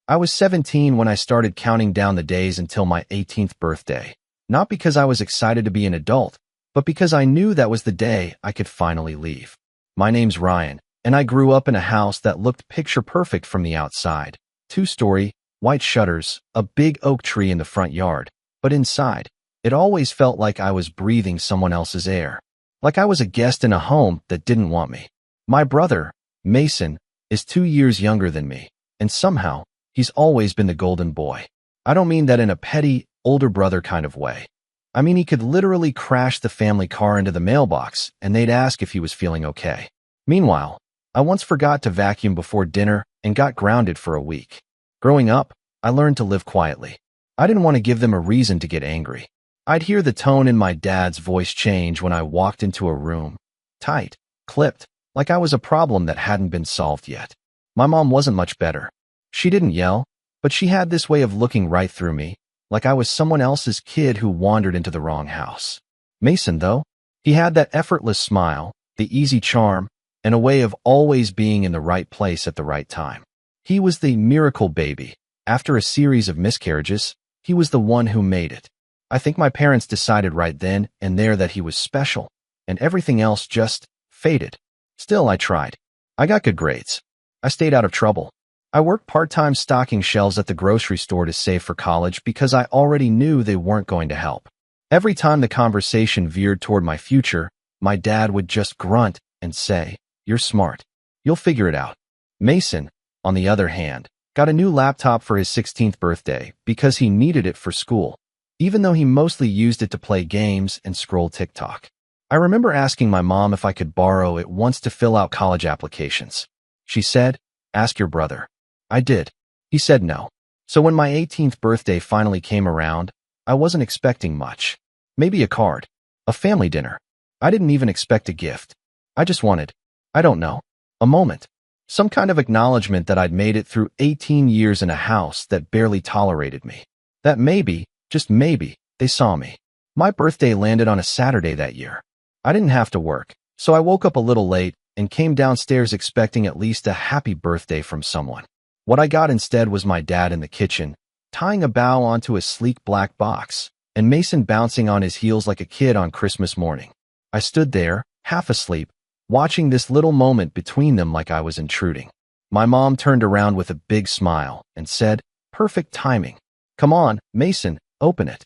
I was 17 when I started counting down the days until my 18th birthday. Not because I was excited to be an adult, but because I knew that was the day I could finally leave. My name's Ryan, and I grew up in a house that looked picture perfect from the outside. Two-story, white shutters, a big oak tree in the front yard. But inside, it always felt like I was breathing someone else's air. Like I was a guest in a home that didn't want me. My brother, Mason, is 2 years younger than me, and somehow, he's always been the golden boy. I don't mean that in a petty, older brother kind of way. I mean he could literally crash the family car into the mailbox, and they'd ask if he was feeling okay. Meanwhile, I once forgot to vacuum before dinner and got grounded for a week. Growing up, I learned to live quietly. I didn't want to give them a reason to get angry. I'd hear the tone in my dad's voice change when I walked into a room. Tight, clipped, like I was a problem that hadn't been solved yet. My mom wasn't much better. She didn't yell, but she had this way of looking right through me, like I was someone else's kid who wandered into the wrong house. Mason, though, he had that effortless smile, the easy charm, and a way of always being in the right place at the right time. He was the miracle baby. After a series of miscarriages, he was the one who made it. I think my parents decided right then and there that he was special, and everything else just faded. Still, I tried. I got good grades. I stayed out of trouble. I worked part-time stocking shelves at the grocery store to save for college because I already knew they weren't going to help. Every time the conversation veered toward my future, my dad would just grunt and say, "You're smart. You'll figure it out." Mason, on the other hand, got a new laptop for his 16th birthday because he needed it for school, even though he mostly used it to play games and scroll TikTok. I remember asking my mom if I could borrow it once to fill out college applications. She said, "Ask your brother." I did. He said no. So when my 18th birthday finally came around, I wasn't expecting much. Maybe a card. A family dinner. I didn't even expect a gift. I just wanted, I don't know, a moment. Some kind of acknowledgement that I'd made it through 18 years in a house that barely tolerated me. That maybe, just maybe, they saw me. My birthday landed on a Saturday that year. I didn't have to work, so I woke up a little late and came downstairs expecting at least a happy birthday from someone. What I got instead was my dad in the kitchen, tying a bow onto a sleek black box, and Mason bouncing on his heels like a kid on Christmas morning. I stood there, half asleep, watching this little moment between them like I was intruding. My mom turned around with a big smile and said, "Perfect timing. Come on, Mason, open it."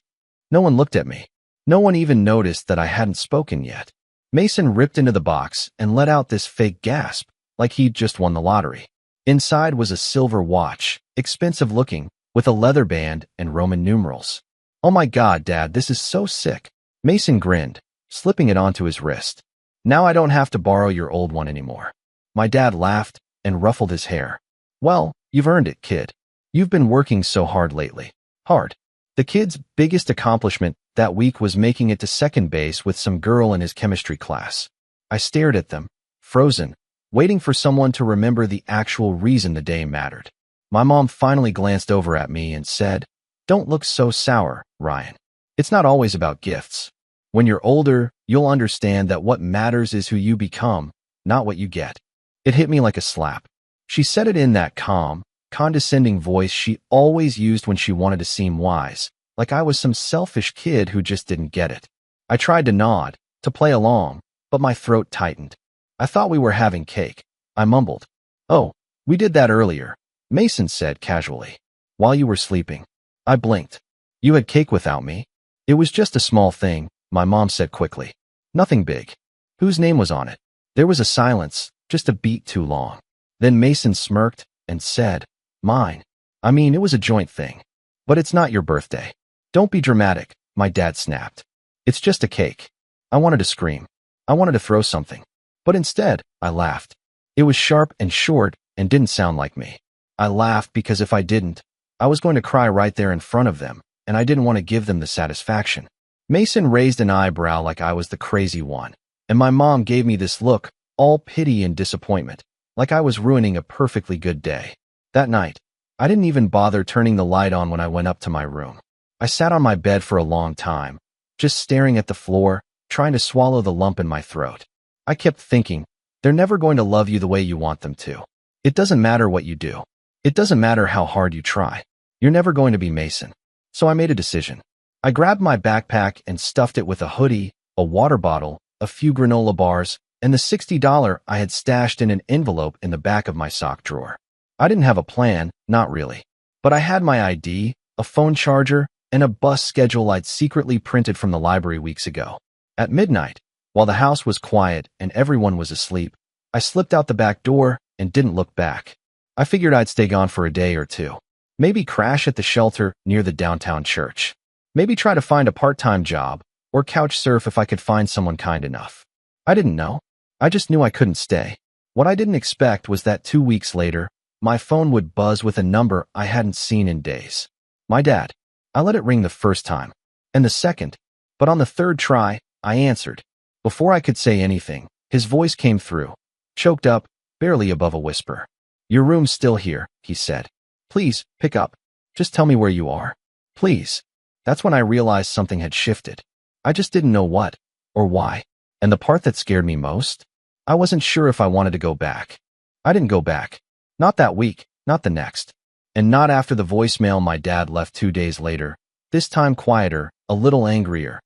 No one looked at me. No one even noticed that I hadn't spoken yet. Mason ripped into the box and let out this fake gasp, like he'd just won the lottery. Inside was a silver watch, expensive looking, with a leather band and Roman numerals. "Oh my God, Dad, this is so sick." Mason grinned, slipping it onto his wrist. "Now I don't have to borrow your old one anymore." My dad laughed and ruffled his hair. "Well, you've earned it, kid. You've been working so hard lately." Hard. The kid's biggest accomplishment that week was making it to second base with some girl in his chemistry class. I stared at them, frozen, waiting for someone to remember the actual reason the day mattered. My mom finally glanced over at me and said, "Don't look so sour, Ryan. It's not always about gifts. When you're older, you'll understand that what matters is who you become, not what you get." It hit me like a slap. She said it in that calm, condescending voice she always used when she wanted to seem wise, like I was some selfish kid who just didn't get it. I tried to nod, to play along, but my throat tightened. "I thought we were having cake," I mumbled. "Oh, we did that earlier," Mason said casually. "While you were sleeping." I blinked. "You had cake without me?" "It was just a small thing," my mom said quickly. "Nothing big." "Whose name was on it?" There was a silence, just a beat too long. Then Mason smirked and said, "Mine." I mean, it was a joint thing. "But it's not your birthday." "Don't be dramatic," my dad snapped. "It's just a cake." I wanted to scream. I wanted to throw something. But instead, I laughed. It was sharp and short and didn't sound like me. I laughed because if I didn't, I was going to cry right there in front of them, and I didn't want to give them the satisfaction. Mason raised an eyebrow like I was the crazy one, and my mom gave me this look, all pity and disappointment, like I was ruining a perfectly good day. That night, I didn't even bother turning the light on when I went up to my room. I sat on my bed for a long time, just staring at the floor, trying to swallow the lump in my throat. I kept thinking, they're never going to love you the way you want them to. It doesn't matter what you do. It doesn't matter how hard you try. You're never going to be Mason. So I made a decision. I grabbed my backpack and stuffed it with a hoodie, a water bottle, a few granola bars, and the $60 I had stashed in an envelope in the back of my sock drawer. I didn't have a plan, not really. But I had my ID, a phone charger, and a bus schedule I'd secretly printed from the library weeks ago. At midnight, while the house was quiet and everyone was asleep, I slipped out the back door and didn't look back. I figured I'd stay gone for a day or two. Maybe crash at the shelter near the downtown church. Maybe try to find a part-time job or couch surf if I could find someone kind enough. I didn't know. I just knew I couldn't stay. What I didn't expect was that 2 weeks later, my phone would buzz with a number I hadn't seen in days. My dad. I let it ring the first time, and the second, but on the third try, I answered. Before I could say anything, his voice came through, choked up, barely above a whisper. "Your room's still here," he said. "Please, pick up. Just tell me where you are. Please." That's when I realized something had shifted. I just didn't know what, or why. And the part that scared me most? I wasn't sure if I wanted to go back. I didn't go back. Not that week, not the next. And not after the voicemail my dad left 2 days later, this time quieter, a little angrier.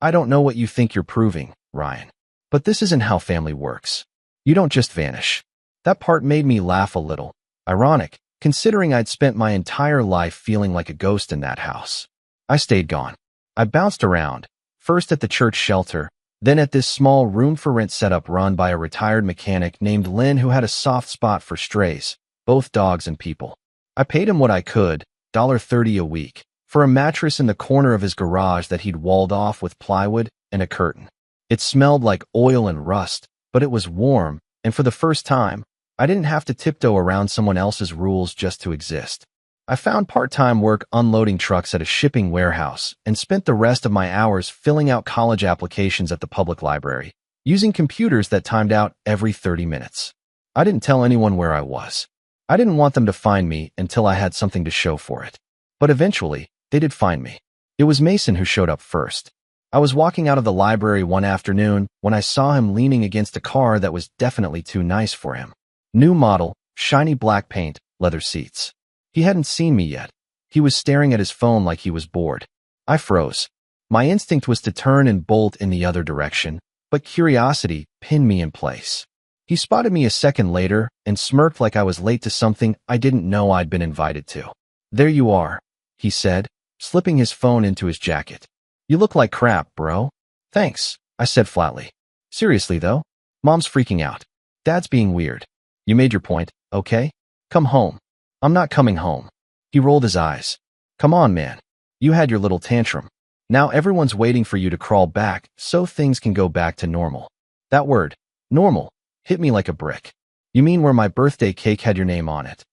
"I don't know what you think you're proving, Ryan. But this isn't how family works. You don't just vanish." That part made me laugh a little. Ironic, considering I'd spent my entire life feeling like a ghost in that house. I stayed gone. I bounced around, first at the church shelter, then at this small room-for-rent setup run by a retired mechanic named Lynn who had a soft spot for strays, both dogs and people. I paid him what I could, $1.30 a week, for a mattress in the corner of his garage that he'd walled off with plywood and a curtain. It smelled like oil and rust, but it was warm, and for the first time, I didn't have to tiptoe around someone else's rules just to exist. I found part-time work unloading trucks at a shipping warehouse and spent the rest of my hours filling out college applications at the public library, using computers that timed out every 30 minutes. I didn't tell anyone where I was. I didn't want them to find me until I had something to show for it. But eventually, they did find me. It was Mason who showed up first. I was walking out of the library one afternoon when I saw him leaning against a car that was definitely too nice for him. New model, shiny black paint, leather seats. He hadn't seen me yet. He was staring at his phone like he was bored. I froze. My instinct was to turn and bolt in the other direction, but curiosity pinned me in place. He spotted me a second later and smirked like I was late to something I didn't know I'd been invited to. "There you are," he said, slipping his phone into his jacket. "You look like crap, bro." "Thanks," I said flatly. "Seriously though, Mom's freaking out. Dad's being weird. You made your point, okay? Come home." "I'm not coming home." He rolled his eyes. "Come on, man. You had your little tantrum. Now everyone's waiting for you to crawl back so things can go back to normal." That word, normal, hit me like a brick. "You mean where my birthday cake had your name on it?"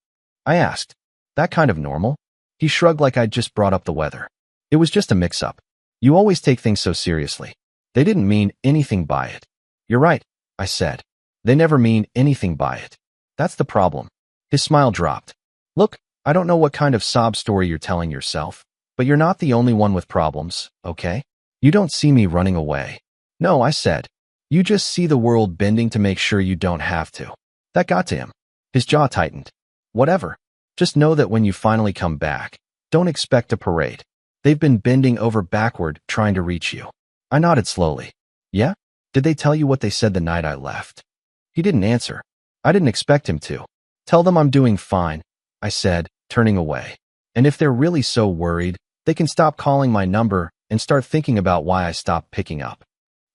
I asked. "That kind of normal?" He shrugged like I'd just brought up the weather. "It was just a mix-up. You always take things so seriously. They didn't mean anything by it." "You're right," I said. "They never mean anything by it. That's the problem." His smile dropped. "Look, I don't know what kind of sob story you're telling yourself, but you're not the only one with problems, okay? You don't see me running away." "No," I said. "You just see the world bending to make sure you don't have to." That got to him. His jaw tightened. "Whatever. Just know that when you finally come back, don't expect a parade. They've been bending over backward trying to reach you." I nodded slowly. "Yeah? Did they tell you what they said the night I left?" He didn't answer. I didn't expect him to. "Tell them I'm doing fine," I said, turning away. "And if they're really so worried, they can stop calling my number and start thinking about why I stopped picking up."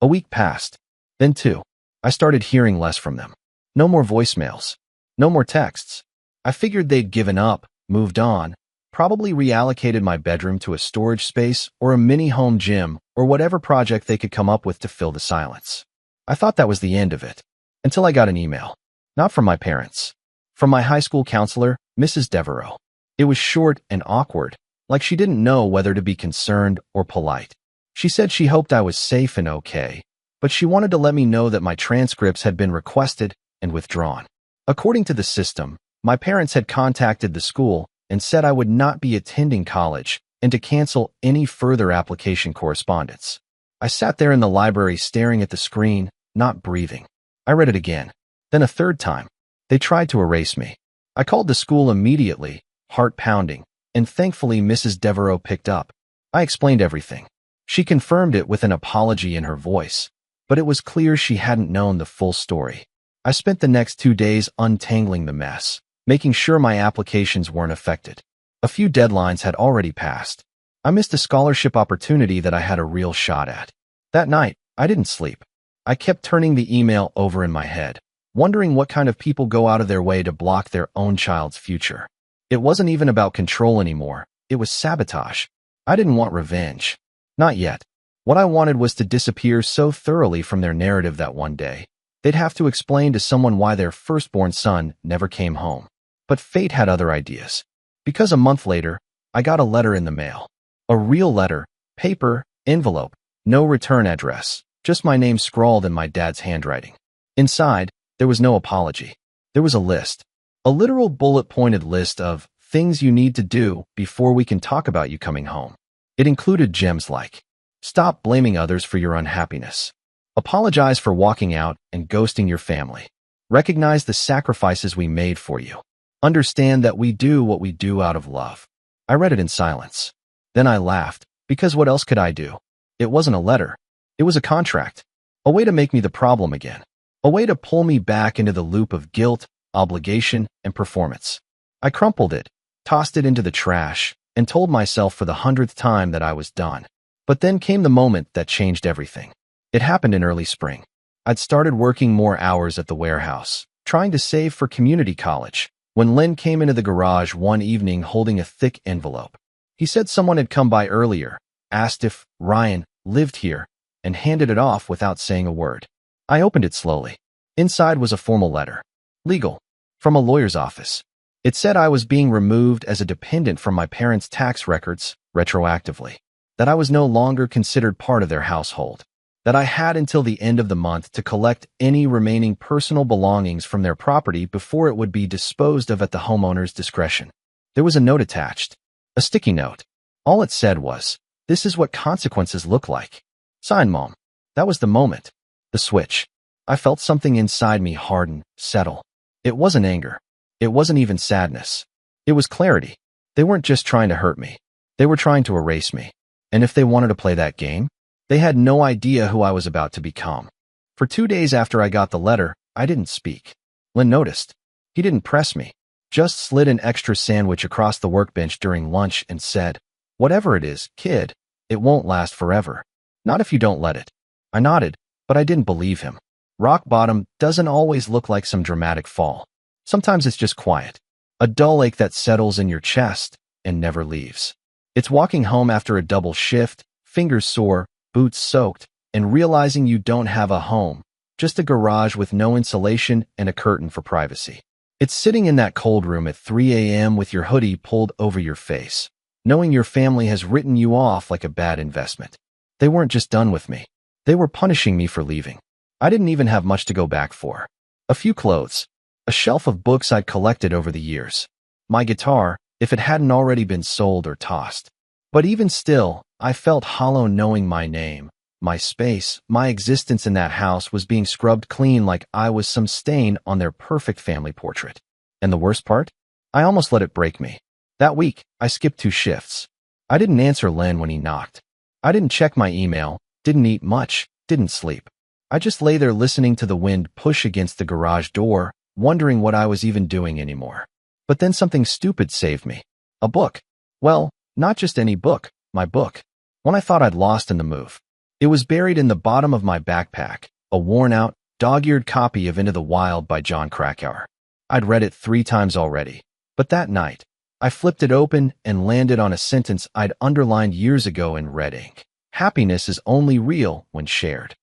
A week passed. Then 2. I started hearing less from them. No more voicemails. No more texts. I figured they'd given up, moved on, probably reallocated my bedroom to a storage space or a mini home gym or whatever project they could come up with to fill the silence. I thought that was the end of it, until I got an email. Not from my parents. From my high school counselor, Mrs. Devereaux. It was short and awkward, like she didn't know whether to be concerned or polite. She said she hoped I was safe and okay, but she wanted to let me know that my transcripts had been requested and withdrawn. According to the system, my parents had contacted the school and said I would not be attending college and to cancel any further application correspondence. I sat there in the library staring at the screen, not breathing. I read it again, then a third time. They tried to erase me. I called the school immediately, heart pounding, and thankfully Mrs. Devereaux picked up. I explained everything. She confirmed it with an apology in her voice, but it was clear she hadn't known the full story. I spent the next 2 days untangling the mess, making sure my applications weren't affected. A few deadlines had already passed. I missed a scholarship opportunity that I had a real shot at. That night, I didn't sleep. I kept turning the email over in my head, wondering what kind of people go out of their way to block their own child's future. It wasn't even about control anymore. It was sabotage. I didn't want revenge. Not yet. What I wanted was to disappear so thoroughly from their narrative that one day, they'd have to explain to someone why their firstborn son never came home. But fate had other ideas. Because a month later, I got a letter in the mail. A real letter, paper, envelope, no return address, just my name scrawled in my dad's handwriting. Inside, there was no apology. There was a list. A literal bullet-pointed list of things you need to do before we can talk about you coming home. It included gems like, stop blaming others for your unhappiness. Apologize for walking out and ghosting your family. Recognize the sacrifices we made for you. Understand that we do what we do out of love. I read it in silence. Then I laughed, because what else could I do? It wasn't a letter. It was a contract. A way to make me the problem again. A way to pull me back into the loop of guilt, obligation, and performance. I crumpled it, tossed it into the trash, and told myself for the 100th time that I was done. But then came the moment that changed everything. It happened in early spring. I'd started working more hours at the warehouse, trying to save for community college, when Len came into the garage one evening holding a thick envelope. He said someone had come by earlier, asked if Ryan lived here, and handed it off without saying a word. I opened it slowly. Inside was a formal letter. Legal. From a lawyer's office. It said I was being removed as a dependent from my parents' tax records, retroactively. That I was no longer considered part of their household. That I had until the end of the month to collect any remaining personal belongings from their property before it would be disposed of at the homeowner's discretion. There was a note attached. A sticky note. All it said was, "This is what consequences look like." Sign, Mom. That was the moment. The switch. I felt something inside me harden, settle. It wasn't anger. It wasn't even sadness. It was clarity. They weren't just trying to hurt me. They were trying to erase me. And if they wanted to play that game, they had no idea who I was about to become. For 2 days after I got the letter, I didn't speak. Len noticed. He didn't press me. Just slid an extra sandwich across the workbench during lunch and said, "Whatever it is, kid, it won't last forever. Not if you don't let it." I nodded, but I didn't believe him. Rock bottom doesn't always look like some dramatic fall. Sometimes it's just quiet. A dull ache that settles in your chest and never leaves. It's walking home after a double shift, fingers sore, boots soaked, and realizing you don't have a home, just a garage with no insulation and a curtain for privacy. It's sitting in that cold room at 3 a.m. with your hoodie pulled over your face, knowing your family has written you off like a bad investment. They weren't just done with me. They were punishing me for leaving. I didn't even have much to go back for. A few clothes. A shelf of books I'd collected over the years. My guitar, if it hadn't already been sold or tossed. But even still, I felt hollow knowing my name, my space, my existence in that house was being scrubbed clean like I was some stain on their perfect family portrait. And the worst part? I almost let it break me. That week, I skipped 2 shifts. I didn't answer Len when he knocked. I didn't check my email, didn't eat much, didn't sleep. I just lay there listening to the wind push against the garage door, wondering what I was even doing anymore. But then something stupid saved me. A book. Well, not just any book, my book. One I thought I'd lost in the move. It was buried in the bottom of my backpack, a worn-out, dog-eared copy of Into the Wild by Jon Krakauer. I'd read it 3 times already, but that night, I flipped it open and landed on a sentence I'd underlined years ago in red ink. Happiness is only real when shared.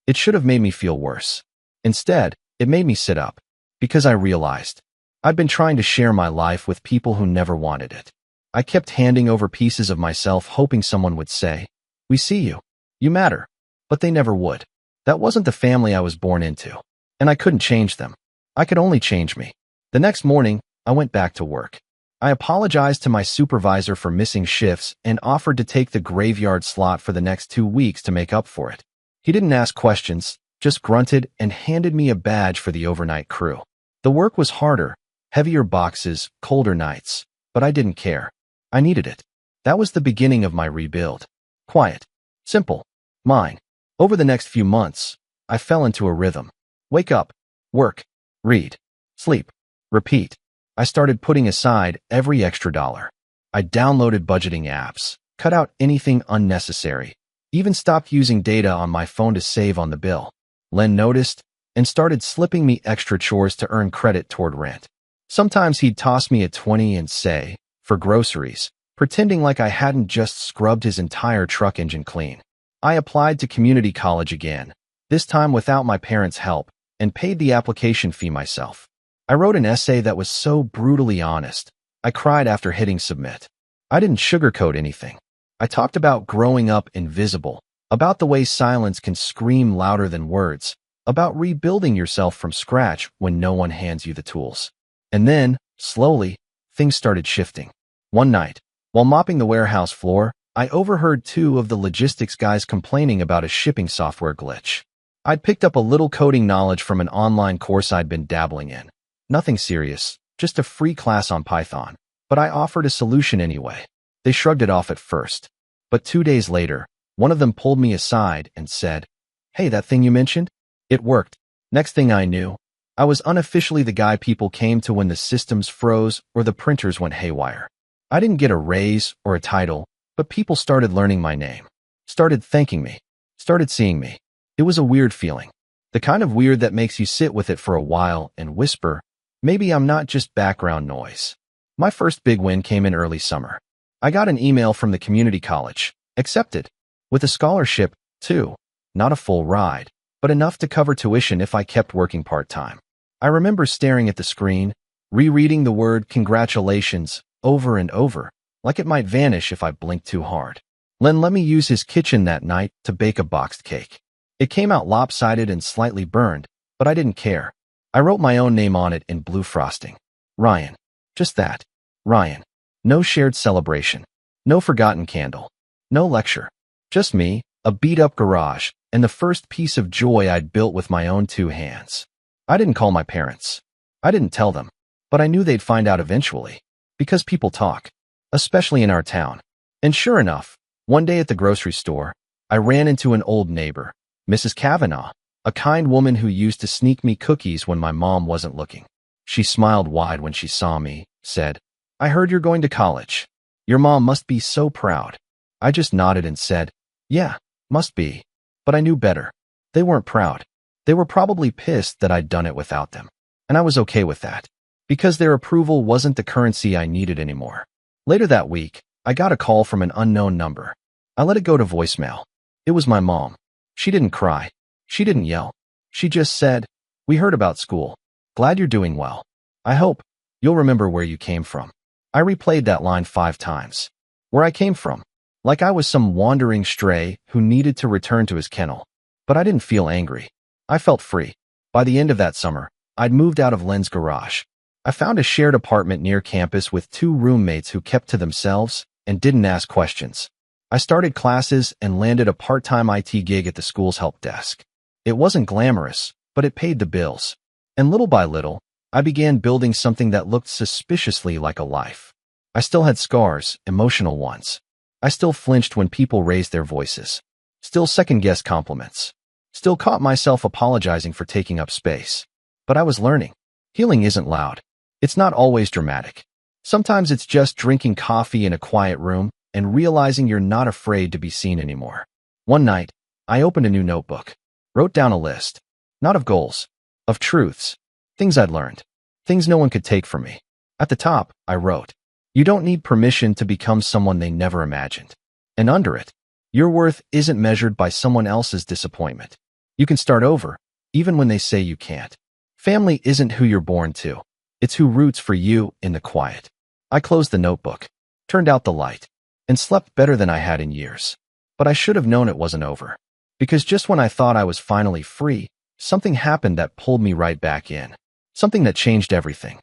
It should have made me feel worse. Instead, it made me sit up, because I realized I'd been trying to share my life with people who never wanted it. I kept handing over pieces of myself hoping someone would say, "We see you. You matter." But they never would. That wasn't the family I was born into, and I couldn't change them. I could only change me. The next morning, I went back to work. I apologized to my supervisor for missing shifts and offered to take the graveyard slot for the next 2 weeks to make up for it. He didn't ask questions, just grunted and handed me a badge for the overnight crew. The work was harder, Heavier boxes, colder nights. But I didn't care. I needed it. That was the beginning of my rebuild. Quiet. Simple. Mine. Over the next few months, I fell into a rhythm. Wake up. Work. Read. Sleep. Repeat. I started putting aside every extra dollar. I downloaded budgeting apps, cut out anything unnecessary, even stopped using data on my phone to save on the bill. Len noticed and started slipping me extra chores to earn credit toward rent. Sometimes he'd toss me a 20 and say, for groceries, pretending like I hadn't just scrubbed his entire truck engine clean. I applied to community college again, this time without my parents' help, and paid the application fee myself. I wrote an essay that was so brutally honest. I cried after hitting submit. I didn't sugarcoat anything. I talked about growing up invisible, about the way silence can scream louder than words, about rebuilding yourself from scratch when no one hands you the tools. And then, slowly, things started shifting. One night, while mopping the warehouse floor, I overheard two of the logistics guys complaining about a shipping software glitch. I'd picked up a little coding knowledge from an online course I'd been dabbling in. Nothing serious, just a free class on Python. But I offered a solution anyway. They shrugged it off at first. But 2 days later, one of them pulled me aside and said, "Hey, that thing you mentioned? It worked." Next thing I knew, I was unofficially the guy people came to when the systems froze or the printers went haywire. I didn't get a raise or a title, but people started learning my name, started thanking me, started seeing me. It was a weird feeling. The kind of weird that makes you sit with it for a while and whisper, maybe I'm not just background noise. My first big win came in early summer. I got an email from the community college, accepted, with a scholarship, too. Not a full ride, but enough to cover tuition if I kept working part-time. I remember staring at the screen, rereading the word congratulations over and over, like it might vanish if I blinked too hard. Len let me use his kitchen that night to bake a boxed cake. It came out lopsided and slightly burned, but I didn't care. I wrote my own name on it in blue frosting. Ryan. Just that. Ryan. No shared celebration. No forgotten candle. No lecture. Just me, a beat-up garage, and the first piece of joy I'd built with my own 2 hands. I didn't call my parents. I didn't tell them. But I knew they'd find out eventually. Because people talk. Especially in our town. And sure enough, one day at the grocery store, I ran into an old neighbor, Mrs. Kavanaugh, a kind woman who used to sneak me cookies when my mom wasn't looking. She smiled wide when she saw me, said, "I heard you're going to college. Your mom must be so proud." I just nodded and said, "Yeah, must be." But I knew better. They weren't proud. They were probably pissed that I'd done it without them. And I was okay with that. Because their approval wasn't the currency I needed anymore. Later that week, I got a call from an unknown number. I let it go to voicemail. It was my mom. She didn't cry. She didn't yell. She just said, "We heard about school. Glad you're doing well. I hope you'll remember where you came from." I replayed that line 5 times. Where I came from. Like I was some wandering stray who needed to return to his kennel. But I didn't feel angry. I felt free. By the end of that summer, I'd moved out of Len's garage. I found a shared apartment near campus with 2 roommates who kept to themselves and didn't ask questions. I started classes and landed a part-time IT gig at the school's help desk. It wasn't glamorous, but it paid the bills. And little by little, I began building something that looked suspiciously like a life. I still had scars, emotional ones. I still flinched when people raised their voices. Still second-guessed compliments. Still caught myself apologizing for taking up space. But I was learning. Healing isn't loud. It's not always dramatic. Sometimes it's just drinking coffee in a quiet room and realizing you're not afraid to be seen anymore. One night, I opened a new notebook. Wrote down a list. Not of goals. Of truths. Things I'd learned. Things no one could take from me. At the top, I wrote, "You don't need permission to become someone they never imagined." And under it, your worth isn't measured by someone else's disappointment. You can start over, even when they say you can't. Family isn't who you're born to. It's who roots for you in the quiet. I closed the notebook, turned out the light, and slept better than I had in years. But I should have known it wasn't over. Because just when I thought I was finally free, something happened that pulled me right back in. Something that changed everything.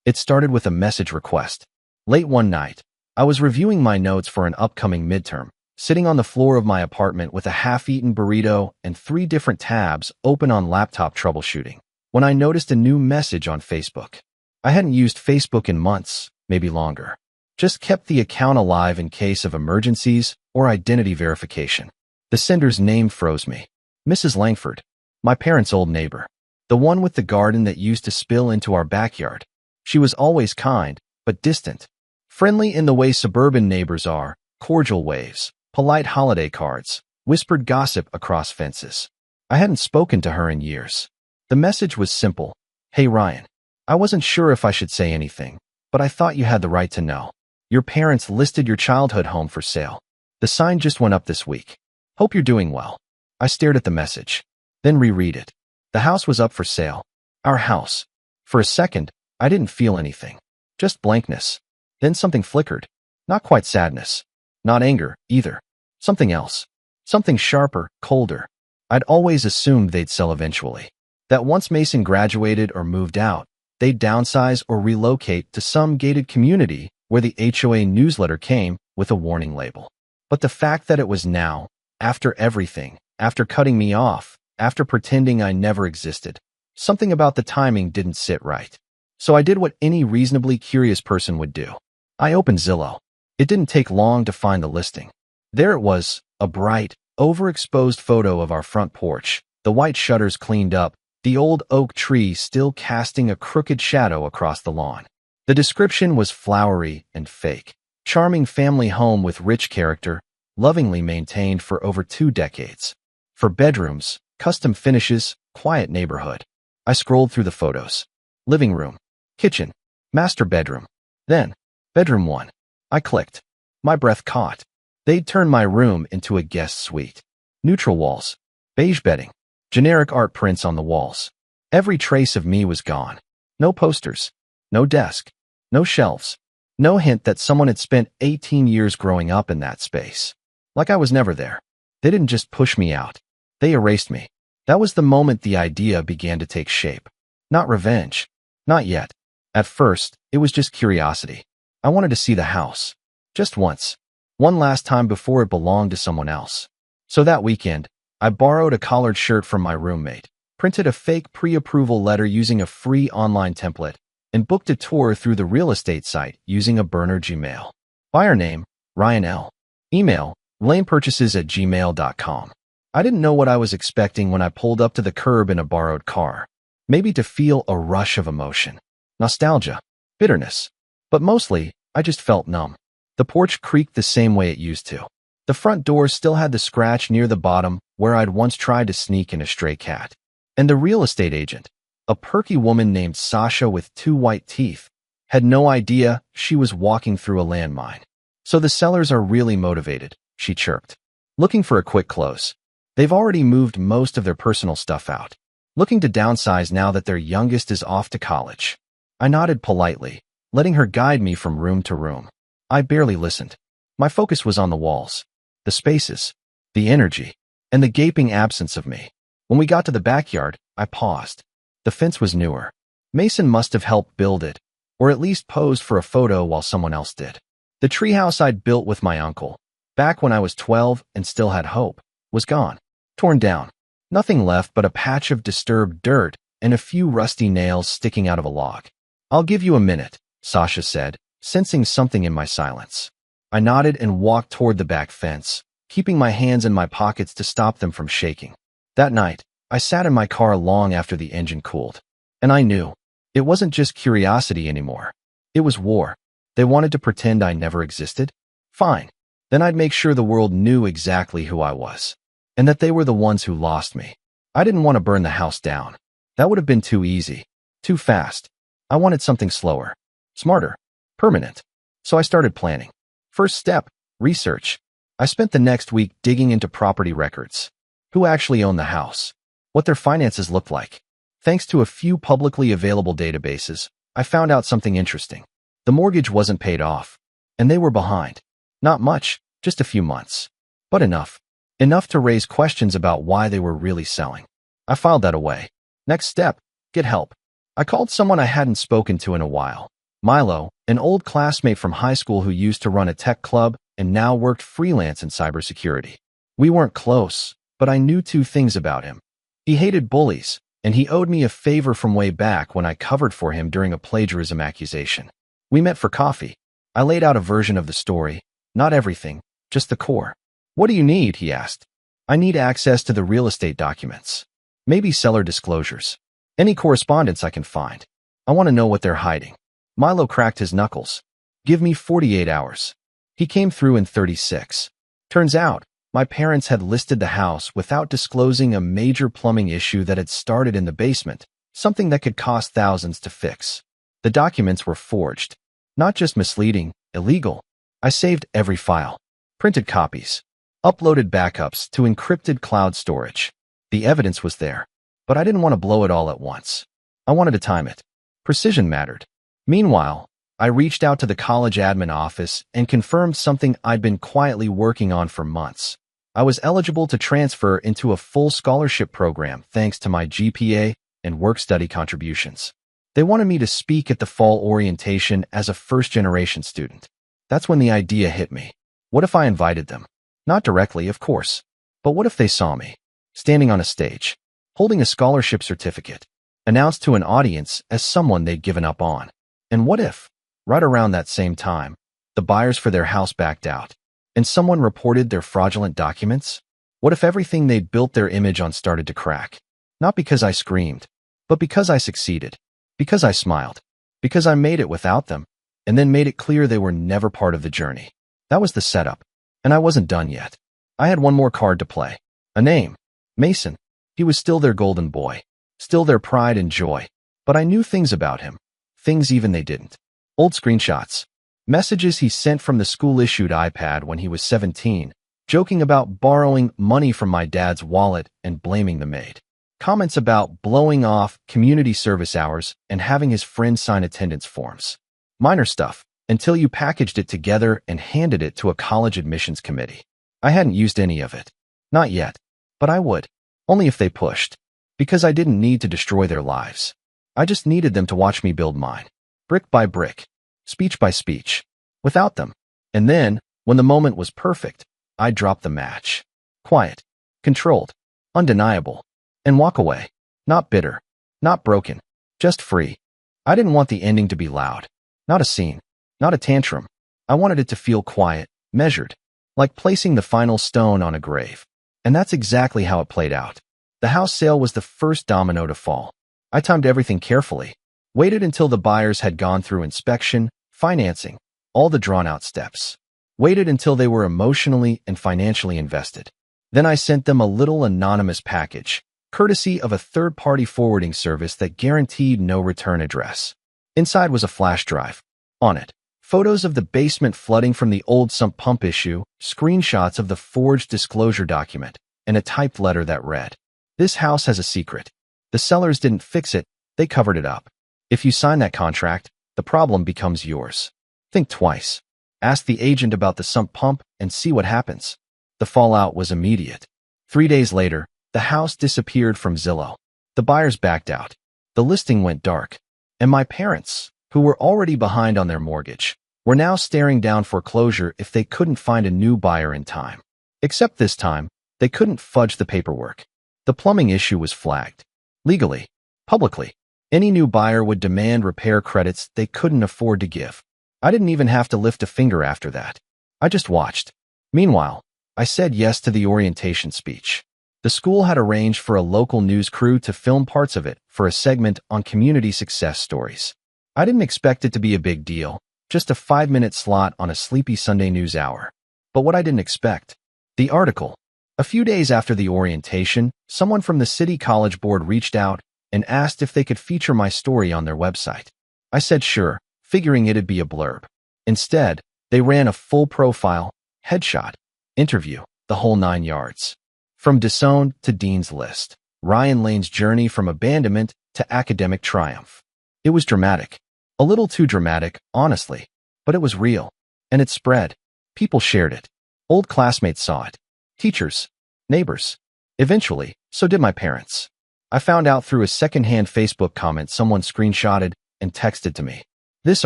It started with a message request. Late one night, I was reviewing my notes for an upcoming midterm, sitting on the floor of my apartment with a half-eaten burrito and 3 different tabs open on laptop troubleshooting, when I noticed a new message on Facebook. I hadn't used Facebook in months, maybe longer. Just kept the account alive in case of emergencies or identity verification. The sender's name froze me. Mrs. Langford, my parents' old neighbor. The one with the garden that used to spill into our backyard. She was always kind, but distant. Friendly in the way suburban neighbors are, cordial waves, polite holiday cards, whispered gossip across fences. I hadn't spoken to her in years. The message was simple. Hey Ryan, I wasn't sure if I should say anything, but I thought you had the right to know. Your parents listed your childhood home for sale. The sign just went up this week. Hope you're doing well. I stared at the message, then reread it. The house was up for sale. Our house. For a second, I didn't feel anything. Just blankness. Then something flickered. Not quite sadness. Not anger, either. Something else. Something sharper, colder. I'd always assumed they'd sell eventually. That once Mason graduated or moved out, they'd downsize or relocate to some gated community where the HOA newsletter came with a warning label. But the fact that it was now, after everything, after cutting me off, after pretending I never existed, something about the timing didn't sit right. So I did what any reasonably curious person would do. I opened Zillow. It didn't take long to find the listing. There it was, a bright, overexposed photo of our front porch, the white shutters cleaned up, the old oak tree still casting a crooked shadow across the lawn. The description was flowery and fake. Charming family home with rich character, lovingly maintained for over 2 decades. For bedrooms, custom finishes, quiet neighborhood. I scrolled through the photos. Living room, kitchen, master bedroom. Then, bedroom 1. I clicked. My breath caught. They'd turned my room into a guest suite. Neutral walls, beige bedding, generic art prints on the walls. Every trace of me was gone. No posters, no desk, no shelves, no hint that someone had spent 18 years growing up in that space. Like I was never there. They didn't just push me out. They erased me. That was the moment the idea began to take shape. Not revenge. Not yet. At first, it was just curiosity. I wanted to see the house. Just once. One last time before it belonged to someone else. So that weekend, I borrowed a collared shirt from my roommate, printed a fake pre-approval letter using a free online template, and booked a tour through the real estate site using a burner Gmail. Buyer name, Ryan L. Email, lamepurchases@gmail.com. I didn't know what I was expecting when I pulled up to the curb in a borrowed car. Maybe to feel a rush of emotion. Nostalgia. Bitterness. But mostly, I just felt numb. The porch creaked the same way it used to. The front door still had the scratch near the bottom where I'd once tried to sneak in a stray cat. And the real estate agent, a perky woman named Sasha with 2 white teeth, had no idea she was walking through a landmine. So the sellers are really motivated, she chirped. Looking for a quick close. They've already moved most of their personal stuff out. Looking to downsize now that their youngest is off to college. I nodded politely, letting her guide me from room to room. I barely listened. My focus was on the walls, the spaces, the energy, and the gaping absence of me. When we got to the backyard, I paused. The fence was newer. Mason must have helped build it, or at least posed for a photo while someone else did. The treehouse I'd built with my uncle, back when I was 12 and still had hope, was gone. Torn down. Nothing left but a patch of disturbed dirt and a few rusty nails sticking out of a log. I'll give you a minute, Sasha said, sensing something in my silence. I nodded and walked toward the back fence, keeping my hands in my pockets to stop them from shaking. That night, I sat in my car long after the engine cooled. And I knew. It wasn't just curiosity anymore. It was war. They wanted to pretend I never existed? Fine. Then I'd make sure the world knew exactly who I was. And that they were the ones who lost me. I didn't want to burn the house down. That would have been too easy. Too fast. I wanted something slower. Smarter. Permanent. So I started planning. First step, research. I spent the next week digging into property records. Who actually owned the house? What their finances looked like. Thanks to a few publicly available databases, I found out something interesting. The mortgage wasn't paid off. And they were behind. Not much, just a few months. But enough. Enough to raise questions about why they were really selling. I filed that away. Next step, get help. I called someone I hadn't spoken to in a while. Milo, an old classmate from high school who used to run a tech club and now worked freelance in cybersecurity. We weren't close, but I knew 2 things about him. He hated bullies, and he owed me a favor from way back when I covered for him during a plagiarism accusation. We met for coffee. I laid out a version of the story, not everything, just the core. "What do you need?" he asked. "I need access to the real estate documents. Maybe seller disclosures. Any correspondence I can find. I want to know what they're hiding." Milo cracked his knuckles. "Give me 48 hours. He came through in 36. Turns out, my parents had listed the house without disclosing a major plumbing issue that had started in the basement, something that could cost thousands to fix. The documents were forged. Not just misleading, illegal. I saved every file. Printed copies. Uploaded backups to encrypted cloud storage. The evidence was there. But I didn't want to blow it all at once. I wanted to time it. Precision mattered. Meanwhile, I reached out to the college admin office and confirmed something I'd been quietly working on for months. I was eligible to transfer into a full scholarship program thanks to my GPA and work-study contributions. They wanted me to speak at the fall orientation as a first-generation student. That's when the idea hit me. What if I invited them? Not directly, of course. But what if they saw me, standing on a stage, holding a scholarship certificate, announced to an audience as someone they'd given up on? And what if, right around that same time, the buyers for their house backed out, and someone reported their fraudulent documents? What if everything they'd built their image on started to crack? Not because I screamed, but because I succeeded. Because I smiled. Because I made it without them, and then made it clear they were never part of the journey. That was the setup. And I wasn't done yet. I had one more card to play. A name. Mason. He was still their golden boy. Still their pride and joy. But I knew things about him. Things even they didn't. Old screenshots. Messages he sent from the school-issued iPad when he was 17, joking about borrowing money from my dad's wallet and blaming the maid. Comments about blowing off community service hours and having his friends sign attendance forms. Minor stuff, until you packaged it together and handed it to a college admissions committee. I hadn't used any of it. Not yet. But I would. Only if they pushed. Because I didn't need to destroy their lives. I just needed them to watch me build mine. Brick by brick. Speech by speech. Without them. And then, when the moment was perfect, I'd drop the match. Quiet. Controlled. Undeniable. And walk away. Not bitter. Not broken. Just free. I didn't want the ending to be loud. Not a scene. Not a tantrum. I wanted it to feel quiet, measured. Like placing the final stone on a grave. And that's exactly how it played out. The house sale was the first domino to fall. I timed everything carefully. Waited until the buyers had gone through inspection, financing, all the drawn-out steps. Waited until they were emotionally and financially invested. Then I sent them a little anonymous package, courtesy of a third-party forwarding service that guaranteed no return address. Inside was a flash drive. On it, photos of the basement flooding from the old sump pump issue, screenshots of the forged disclosure document, and a typed letter that read, "This house has a secret. The sellers didn't fix it, they covered it up. If you sign that contract, the problem becomes yours. Think twice. Ask the agent about the sump pump and see what happens." The fallout was immediate. 3 days later, the house disappeared from Zillow. The buyers backed out. The listing went dark. And my parents, who were already behind on their mortgage, were now staring down foreclosure if they couldn't find a new buyer in time. Except this time, they couldn't fudge the paperwork. The plumbing issue was flagged. Legally. Publicly. Any new buyer would demand repair credits they couldn't afford to give. I didn't even have to lift a finger after that. I just watched. Meanwhile, I said yes to the orientation speech. The school had arranged for a local news crew to film parts of it for a segment on community success stories. I didn't expect it to be a big deal, just a 5-minute slot on a sleepy Sunday news hour. But what I didn't expect. The article. A few days after the orientation, someone from the city college board reached out and asked if they could feature my story on their website. I said sure, figuring it'd be a blurb. Instead, they ran a full profile, headshot, interview, the whole 9 yards. From disowned to Dean's List, Ryan Lane's journey from abandonment to academic triumph. It was dramatic. A little too dramatic, honestly. But it was real. And it spread. People shared it. Old classmates saw it. Teachers. Neighbors. Eventually, so did my parents. I found out through a secondhand Facebook comment someone screenshotted and texted to me. This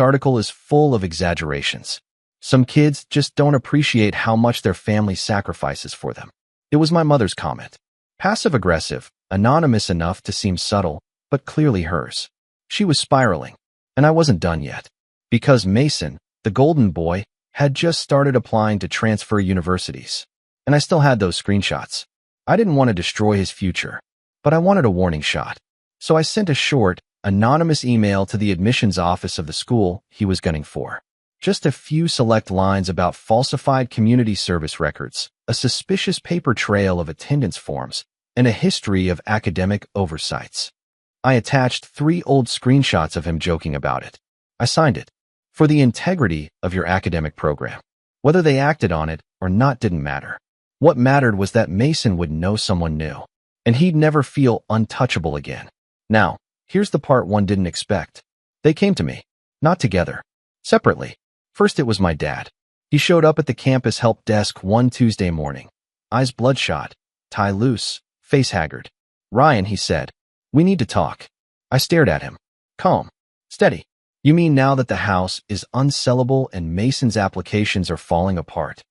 article is full of exaggerations. Some kids just don't appreciate how much their family sacrifices for them. It was my mother's comment. Passive-aggressive, anonymous enough to seem subtle, but clearly hers. She was spiraling, and I wasn't done yet. Because Mason, the golden boy, had just started applying to transfer universities. And I still had those screenshots. I didn't want to destroy his future, but I wanted a warning shot. So I sent a short, anonymous email to the admissions office of the school he was gunning for. Just a few select lines about falsified community service records, a suspicious paper trail of attendance forms, and a history of academic oversights. I attached 3 old screenshots of him joking about it. I signed it. For the integrity of your academic program. Whether they acted on it or not didn't matter. What mattered was that Mason would know someone new, and he'd never feel untouchable again. Now, here's the part one didn't expect. They came to me. Not together. Separately. First it was my dad. He showed up at the campus help desk one Tuesday morning. Eyes bloodshot, tie loose, face haggard. "Ryan," he said, "we need to talk." I stared at him. Calm. Steady. "You mean now that the house is unsellable and Mason's applications are falling apart?"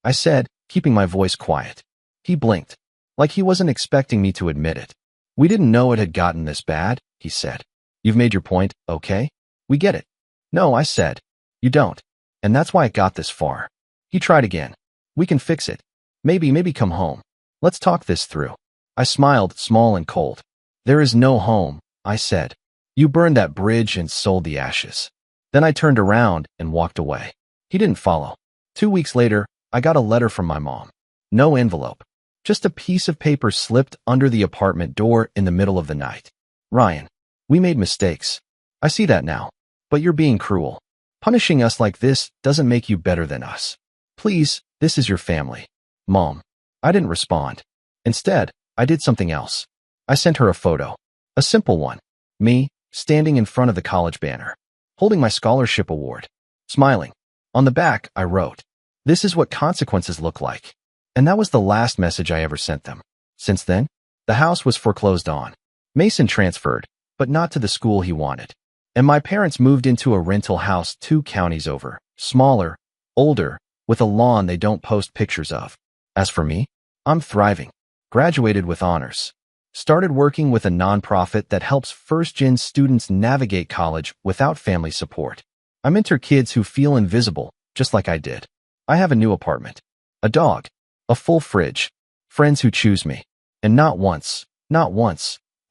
I said, keeping my voice quiet. He blinked, like he wasn't expecting me to admit it. "We didn't know it had gotten this bad," he said. "You've made your point, okay? We get it." "No," I said. "You don't. And that's why it got this far." He tried again. "We can fix it. Maybe come home. Let's talk this through." I smiled, small and cold. "There is no home," I said. "You burned that bridge and sold the ashes." Then I turned around and walked away. He didn't follow. 2 weeks later, I got a letter from my mom. No envelope. Just a piece of paper slipped under the apartment door in the middle of the night. "Ryan, we made mistakes. I see that now. But you're being cruel. Punishing us like this doesn't make you better than us. Please, this is your family." Mom. I didn't respond. Instead, I did something else. I sent her a photo. A simple one. Me, standing in front of the college banner, holding my scholarship award, smiling. On the back, I wrote, "This is what consequences look like." And that was the last message I ever sent them. Since then, the house was foreclosed on. Mason transferred, but not to the school he wanted. And my parents moved into a rental house 2 counties over, smaller, older, with a lawn they don't post pictures of. As for me, I'm thriving. Graduated with honors. Started working with a nonprofit that helps first-gen students navigate college without family support. I mentor kids who feel invisible, just like I did. I have a new apartment, a dog, a full fridge, friends who choose me. And not once,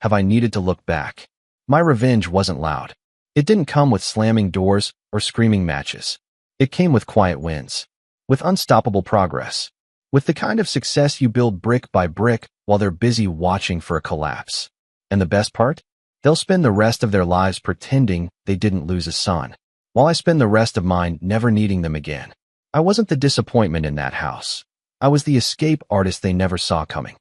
have I needed to look back. My revenge wasn't loud. It didn't come with slamming doors or screaming matches. It came with quiet wins, with unstoppable progress, with the kind of success you build brick by brick while they're busy watching for a collapse. And the best part? They'll spend the rest of their lives pretending they didn't lose a son, while I spend the rest of mine never needing them again. I wasn't the disappointment in that house. I was the escape artist they never saw coming.